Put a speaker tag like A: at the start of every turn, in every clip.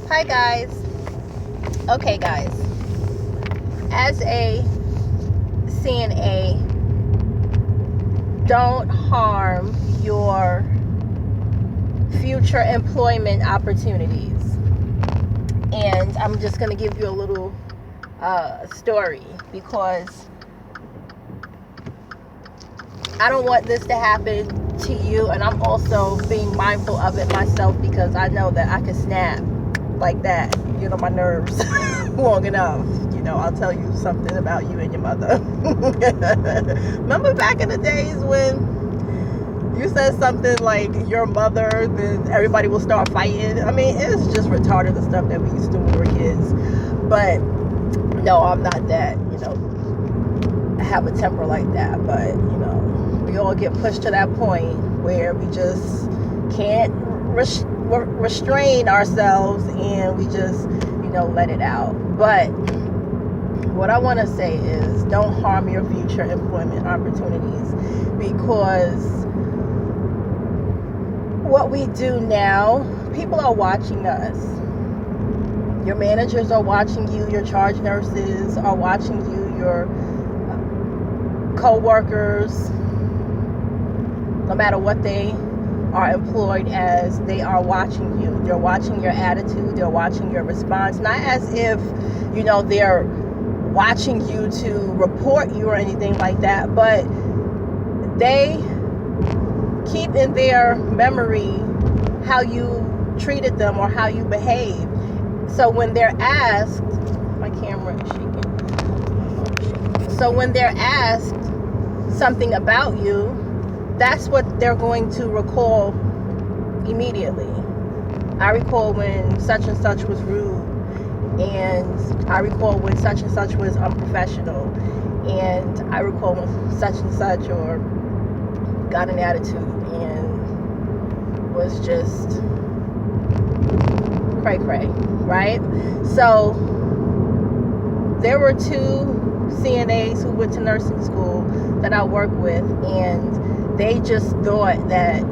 A: Hi guys. Okay guys, as a CNA, don't harm your future employment opportunities. And I'm just going to give you a little story because I don't want this to happen to you, and I'm also being mindful of it myself because I know that I can snap like that, my nerves long enough. I'll tell you something about you and your mother. Remember back in the days when you said something like your mother, then everybody will start fighting? I mean, it's just retarded, the stuff that we used to do when we were kids. But no, I'm not that, I have a temper like that. But, we all get pushed to that point where we just can't restrain ourselves, and we just, let it out. But what I want to say is don't harm your future employment opportunities, because what we do now, people are watching us. Your managers are watching you, your charge nurses are watching you, your co-workers, no matter what they are employed as, they are watching you. They're watching your attitude, they're watching your response, not as if, they're watching you to report you or anything like that, but they keep in their memory how you treated them or how you behaved. So when they're asked, my camera is shaking. So when they're asked something about you, that's what they're going to recall immediately. I recall when such and such was rude, and I recall when such and such was unprofessional, and I recall when such and such or got an attitude and was just cray cray, right? So there were two CNAs who went to nursing school that I work with, and they just thought that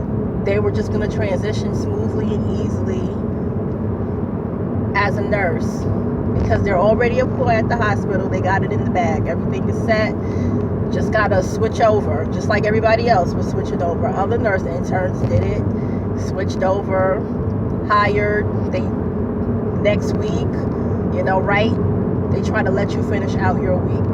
A: they were just going to transition smoothly and easily as a nurse because they're already employed at the hospital. They got it in the bag. Everything is set. Just got to switch over, just like everybody else was switching over. Other nurse interns did it, switched over, hired. They next week, right? They try to let you finish out your week,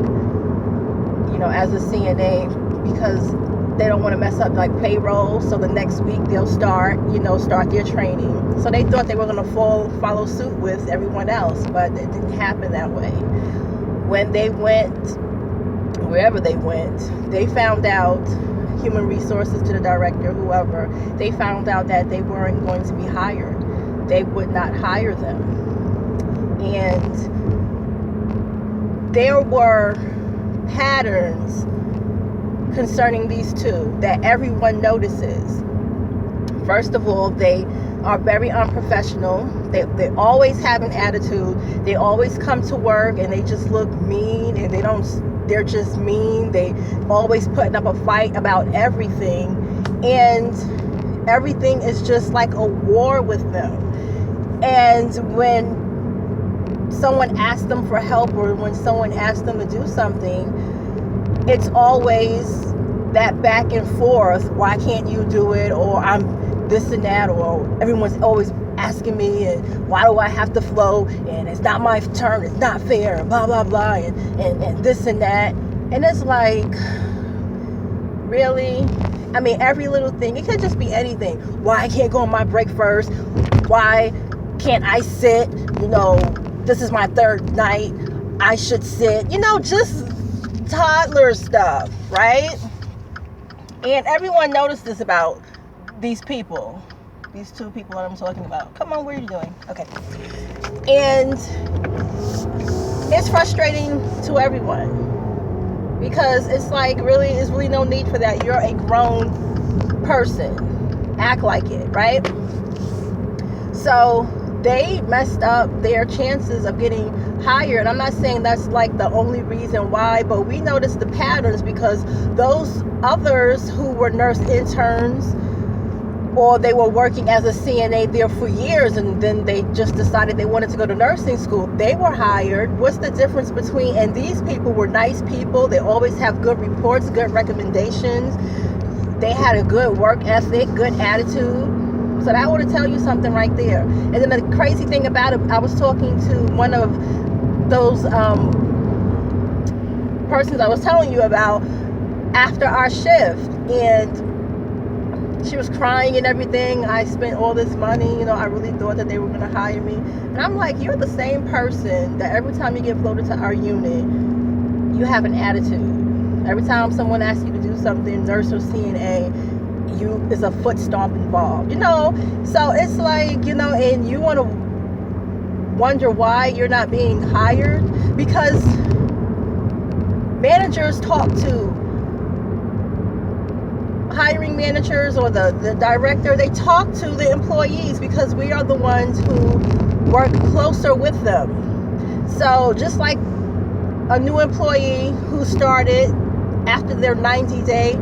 A: as a CNA, because they don't want to mess up like payroll. So the next week they'll start their training. So they thought they were going to follow suit with everyone else, but it didn't happen that way. When they went, wherever they went, they found out, human resources to the director, whoever, they found out that they weren't going to be hired. They would not hire them. And there were patterns concerning these two that everyone notices. First of all, they are very unprofessional. They always have an attitude. They always come to work and they just look mean, and they're just mean. They always putting up a fight about everything, and everything is just like a war with them. And when someone asks them for help, or when someone asks them to do something, it's always that back and forth. Why can't you do it? Or I'm this and that, or everyone's always asking me, and why do I have to flow? And it's not my turn. It's not fair. Blah, blah, blah. And this and that. And it's like, really? I mean, every little thing. It could just be anything. Why I can't go on my break first? Why can't I sit? This is my third night. I should sit. Just toddler stuff, right? And everyone noticed this about these people, these two people that I'm talking about. Come on, what are you doing? Okay. And it's frustrating to everyone because it's like, there's really no need for that. You're a grown person. Act like it, right? So they messed up their chances of getting hired. I'm not saying that's like the only reason why, but we noticed the patterns because those others who were nurse interns or they were working as a CNA there for years and then they just decided they wanted to go to nursing school. They were hired. What's the difference between, and these people were nice people. They always have good reports, good recommendations. They had a good work ethic, good attitude. So that ought to tell you something right there. And then the crazy thing about it, I was talking to one of those persons I was telling you about after our shift, and she was crying and everything. I spent all this money, I really thought that they were going to hire me. And I'm like, you're the same person that every time you get floated to our unit, you have an attitude. Every time someone asks you to do something, nurse or CNA, is a foot stomp involved, So it's like, and you want to wonder why you're not being hired, because managers talk to hiring managers or the director. They talk to the employees because we are the ones who work closer with them. So just like a new employee who started after their 90-day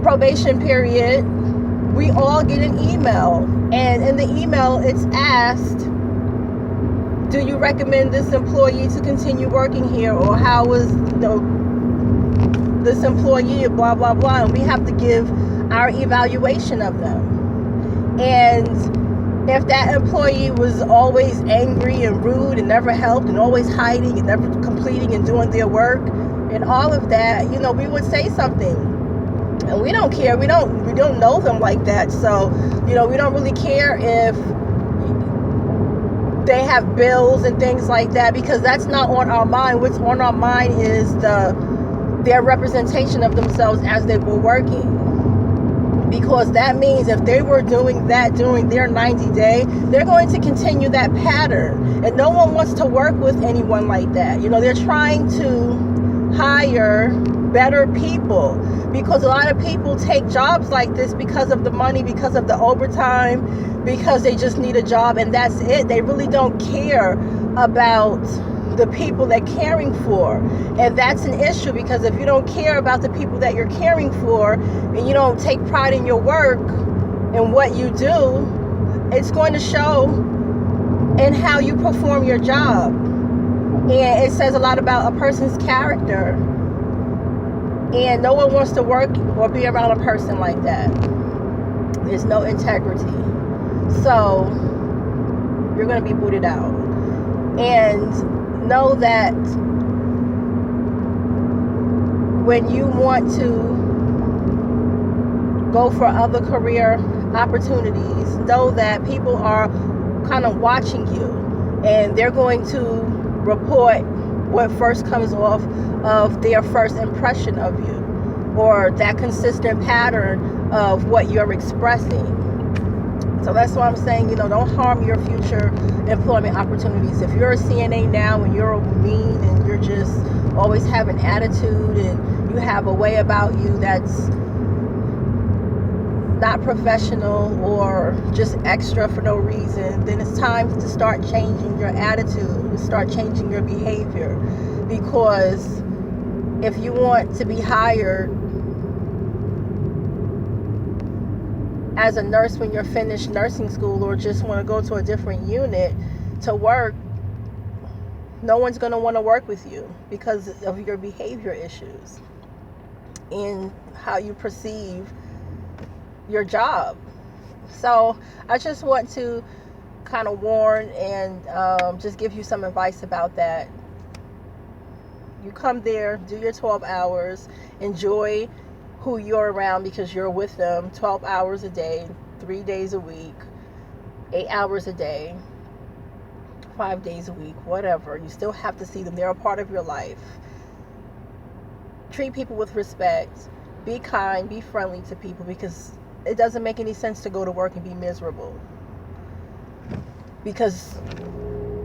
A: probation period, we all get an email, and in the email it's asked, do you recommend this employee to continue working here, or how was this employee, blah blah blah, and we have to give our evaluation of them. And if that employee was always angry and rude and never helped and always hiding and never completing and doing their work and all of that, we would say something. And we don't care. We don't know them like that. So, we don't really care if they have bills and things like that, because that's not on our mind. What's on our mind is their representation of themselves as they were working. Because that means if they were doing that during their 90-day, they're going to continue that pattern. And no one wants to work with anyone like that. They're trying to hire better people, because a lot of people take jobs like this because of the money, because of the overtime, because they just need a job and that's it. They really don't care about the people they're caring for. And that's an issue, because if you don't care about the people that you're caring for and you don't take pride in your work and what you do, it's going to show in how you perform your job. And it says a lot about a person's character. And no one wants to work or be around a person like that. There's no integrity. So you're going to be booted out. And know that when you want to go for other career opportunities, know that people are kind of watching you, and they're going to report what first comes off of their first impression of you, or that consistent pattern of what you're expressing. So that's why I'm saying, don't harm your future employment opportunities. If you're a CNA now and you're mean and you're just always have an attitude and you have a way about you that's not professional or just extra for no reason, then it's time to start changing your attitude, start changing your behavior. Because if you want to be hired as a nurse when you're finished nursing school, or just want to go to a different unit to work, no one's going to want to work with you because of your behavior issues and how you perceive your job. So I just want to kind of warn and just give you some advice about that. You come there, do your 12 hours, enjoy who you're around because you're with them 12 hours a day, 3 days a week, 8 hours a day, 5 days a week, whatever. You still have to see them. They're a part of your life. Treat people with respect. Be kind, be friendly to people, because it doesn't make any sense to go to work and be miserable. Because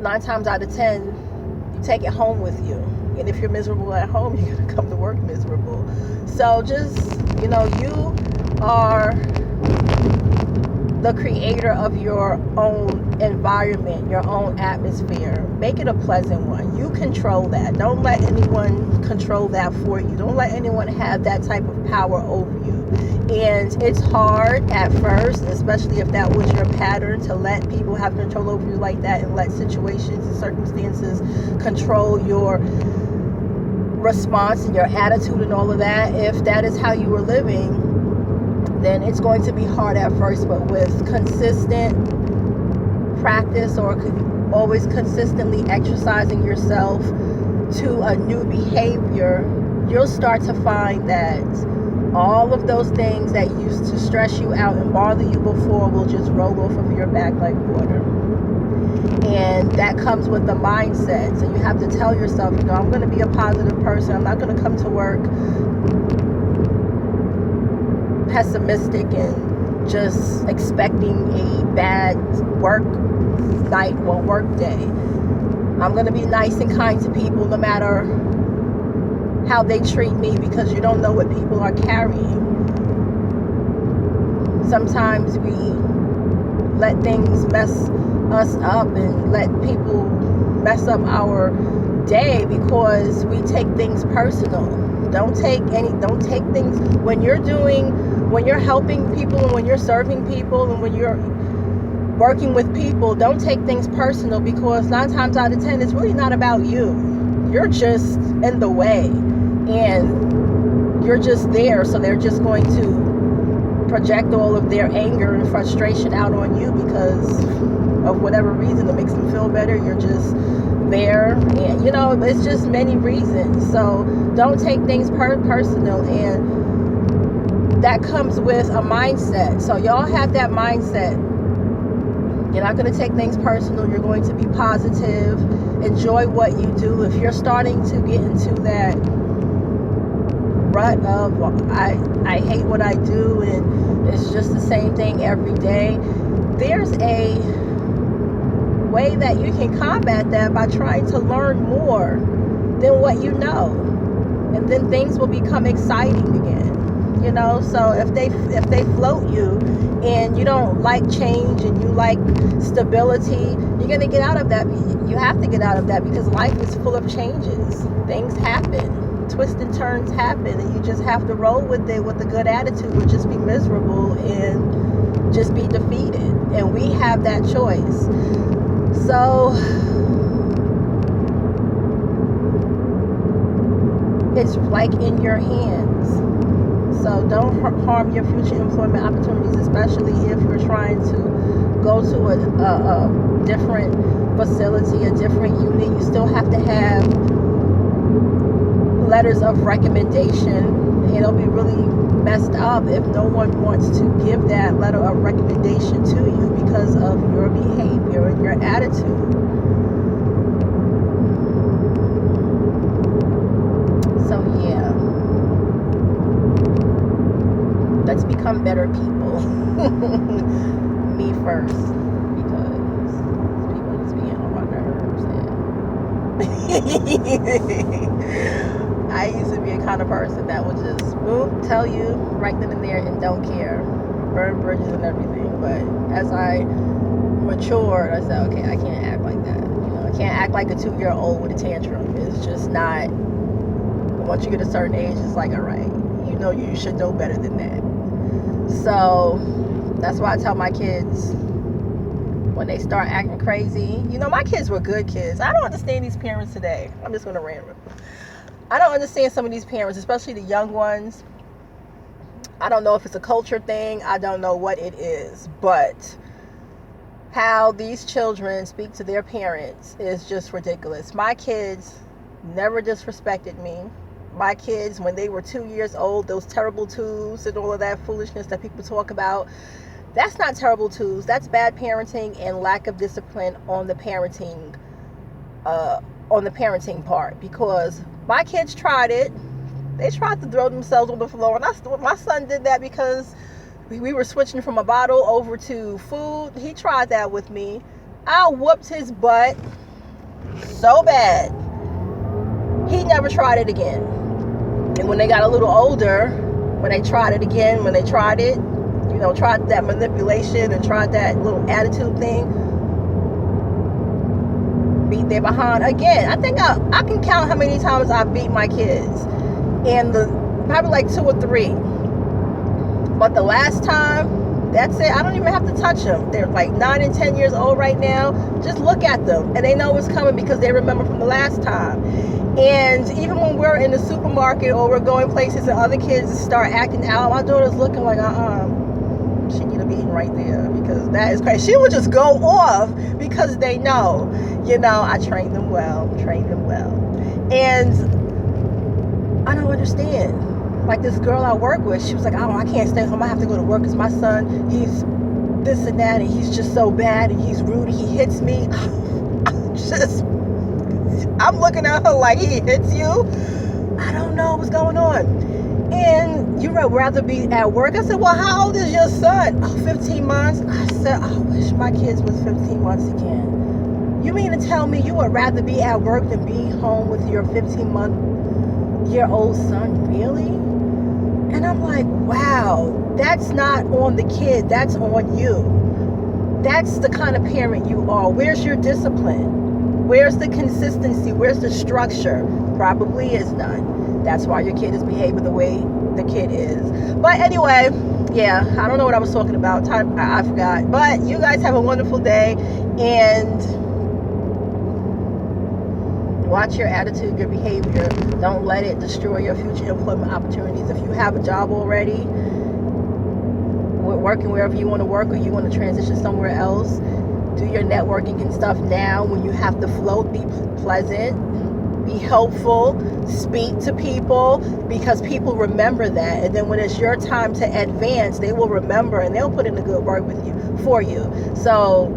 A: 9 times out of 10, you take it home with you. And if you're miserable at home, you're going to come to work miserable. So just, you are the creator of your own environment, your own atmosphere. Make it a pleasant one. You control that. Don't let anyone control that for you. Don't let anyone have that type of power over you. And it's hard at first, especially if that was your pattern, to let people have control over you like that and let situations and circumstances control your response and your attitude and all of that. If that is how you were living, then it's going to be hard at first, but with consistent practice, or always consistently exercising yourself to a new behavior, you'll start to find that all of those things that used to stress you out and bother you before will just roll off of your back like water. And that comes with the mindset. So you have to tell yourself, I'm going to be a positive person. I'm not going to come to work pessimistic and just expecting a bad work night or work day. I'm going to be nice and kind to people no matter how they treat me, because you don't know what people are carrying. Sometimes we let things mess us up and let people mess up our day because we take things personal. Don't take things when you're helping people and when you're serving people and when you're working with people. Don't take things personal, because 9 times out of 10 it's really not about you. You're just in the way and you're just there, so they're just going to project all of their anger and frustration out on you because of whatever reason that makes them feel better. You're just there, and it's just many reasons. So don't take things personal, and that comes with a mindset. So y'all have that mindset. You're not going to take things personal. You're going to be positive. Enjoy what you do. If you're starting to get into that rut of I hate what I do and it's just the same thing every day, there's a way that you can combat that by trying to learn more than what you know, and then things will become exciting again. So if they float you and you don't like change and you like stability, you're going to get out of that. You have to get out of that because life is full of changes. Things happen, twists and turns happen, and you just have to roll with it with a good attitude, or just be miserable and just be defeated. And we have that choice. So it's like in your hands. So don't harm your future employment opportunities, especially if you're trying to go to a different facility, a different unit. You still have to have letters of recommendation. It'll be really messed up if no one wants to give that letter of recommendation to you because of your behavior and your attitude. So yeah, let's become better people. Me first, because people just be on my nerves. And I used to be a kind of person that would just tell you right then and there and don't care, burn bridges and everything. But as I matured, I said, okay, I can't act like that. I can't act like a 2-year-old with a tantrum. It's just not. Once you get a certain age, it's like, all right, you should know better than that. So that's why I tell my kids when they start acting crazy. My kids were good kids. I don't understand these parents today. I'm just going to rant. I don't understand some of these parents, especially the young ones. I don't know if it's a culture thing. I don't know what it is. But how these children speak to their parents is just ridiculous. My kids never disrespected me. My kids, when they were 2 years old, those terrible twos and all of that foolishness that people talk about, that's not terrible twos. That's bad parenting and lack of discipline on the parenting part. Because my kids tried it. They tried to throw themselves on the floor, and my son did that because we were switching from a bottle over to food. He tried that with me. I whooped his butt so bad. He never tried it again. And when they got a little older, when they tried it again, tried that manipulation and tried that little attitude thing, beat their behind again. I think I can count how many times I beat my kids, and probably like 2 or 3. But the last time, that's it. I don't even have to touch them. They're like 9 and 10 years old right now. Just look at them, and they know what's coming because they remember from the last time. And even when we're in the supermarket or we're going places and other kids start acting out, my daughter's looking like, she need to be eating right there, because that is crazy. She will just go off because they know, I trained them well. And I don't understand. Like this girl I work with, she was like, I can't stay home. I have to go to work because my son, he's this and that, and he's just so bad, and he's rude, he hits me. I'm looking at her like, he hits you? I don't know what's going on. And you would rather be at work? I said, well, how old is your son? 15 months. I said, I wish my kids was 15 months again. You mean to tell me you would rather be at work than be home with your 15-month-year-old son? Really? And I'm like, wow, that's not on the kid, that's on you. That's the kind of parent you are. Where's your discipline? Where's the consistency? Where's the structure? Probably is none. That's why your kid is behaving the way the kid is. But anyway, yeah, I don't know what I was talking about. I forgot. But you guys have a wonderful day, and watch your attitude, your behavior. Don't let it destroy your future employment opportunities. If you have a job already, working wherever you want to work, or you want to transition somewhere else, do your networking and stuff now. When you have to float, be pleasant, be helpful, speak to people, because people remember that. And then when it's your time to advance, they will remember and they'll put in the good work for you. So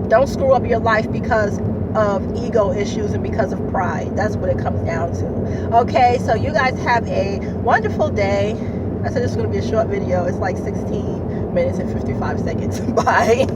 A: don't screw up your life because of ego issues and because of pride. That's what it comes down to. Okay, so you guys have a wonderful day. I said this is going to be a short video. It's like 16 minutes and 55 seconds. Bye.